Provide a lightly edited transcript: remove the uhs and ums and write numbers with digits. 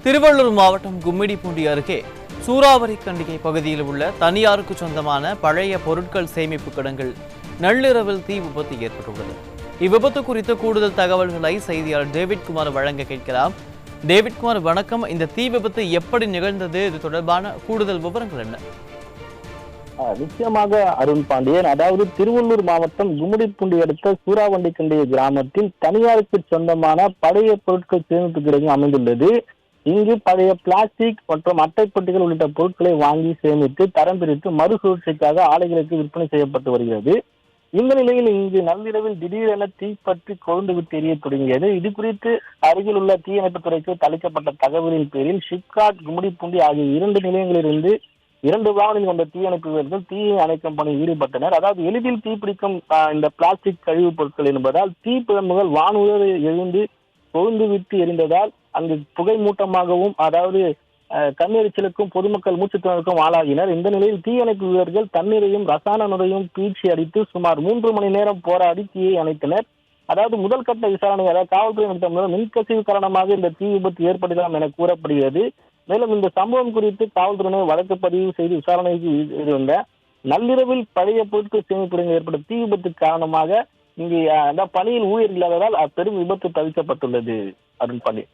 திருவள்ளூர் மாவட்டம் கும்மிடிப்பூண்டி அருகே சூறாவளி கண்டிகை பகுதியில் உள்ள தனியாருக்கு சொந்தமான பழைய பொருட்கள் சேமிப்பு கிடங்கில் நள்ளிரவில் தீ விபத்து ஏற்பட்டுள்ளது. இவ்விபத்து குறித்து கூடுதல் தகவல்களை செய்தியாளர் டேவிட்குமார் வழங்க கேட்கலாம். டேவிட்குமார், வணக்கம். இந்த தீ விபத்து எப்படி நிகழ்ந்தது? இது தொடர்பான கூடுதல் விவரங்கள் என்ன? நிச்சயமாக அருண் பாண்டியன், அதாவது திருவள்ளூர் மாவட்டம் கும்மிடிப்பூண்டி அடுத்த சூறாவளி கண்டிகை கிராமத்தில் தனியாருக்கு சொந்தமான பழைய பொருட்கள் சேமிப்பு கிடங்கு அமைந்துள்ளது. இங்கு பழைய பிளாஸ்டிக் மற்றும் அட்டைப்பட்டிகள் உள்ளிட்ட பொருட்களை வாங்கி சேமித்து தரம் பிரித்து மறுசுழற்சிக்காக ஆலைகளுக்கு விற்பனை செய்யப்பட்டு வருகிறது. இந்த நிலையில் இங்கு நள்ளிரவில் திடீரென தீப்பற்றி கொழுந்து விட்டு எரிய தொடங்கியது. இது குறித்து அருகில் உள்ள தீயணைப்புத் துறைக்கு அளிக்கப்பட்ட தகவலின் பேரில் ஷிப்காட், கும்மிடிப்பூண்டி ஆகிய 2 நிலையங்களிலிருந்து 2 வாகனங்கள் கொண்ட தீயணைப்பு வீரர்கள் தீயை அணைக்கும் பணியில் ஈடுபட்டனர். அதாவது எளிதில் தீப்பிடிக்கும் இந்த பிளாஸ்டிக் கழிவுப் பொருட்கள் என்பதால் தீப்பிழம்புகள் வானுயர எழுந்து கொழுந்து விட்டு எரிந்ததால் அங்கு புகை மூட்டமாகவும், அதாவது கண்ணெரிச்சலுக்கும் பொதுமக்கள் மூச்சுத்திணறலுக்கும் ஆளாகினர். இந்த நிலையில் தீயணைப்பு வீரர்கள் தண்ணீரையும் ரசாயன நுரையும் பீச்சி அடித்து சுமார் 3 மணி நேரம் போராடி தீயை அணைத்தனர். அதாவது முதல் கட்ட விசாரணை, அதாவது காவல்துறை நடத்த முதல் மின்கசிவு காரணமாக இந்த தீ விபத்து ஏற்படலாம் என கூறப்படுகிறது. மேலும் இந்த சம்பவம் குறித்து காவல்துறையினர் வழக்கு பதிவு செய்து விசாரணைக்கு இருந்த நள்ளிரவில் பழைய பொருட்கள் சேமிப்பு ஏற்பட்ட தீ விபத்து காரணமாக இங்கு பணியில் ஊழியர் இல்லாததால் பெரும் விபத்து தவிர்க்கப்பட்டுள்ளது. அருண் பாண்டியன்.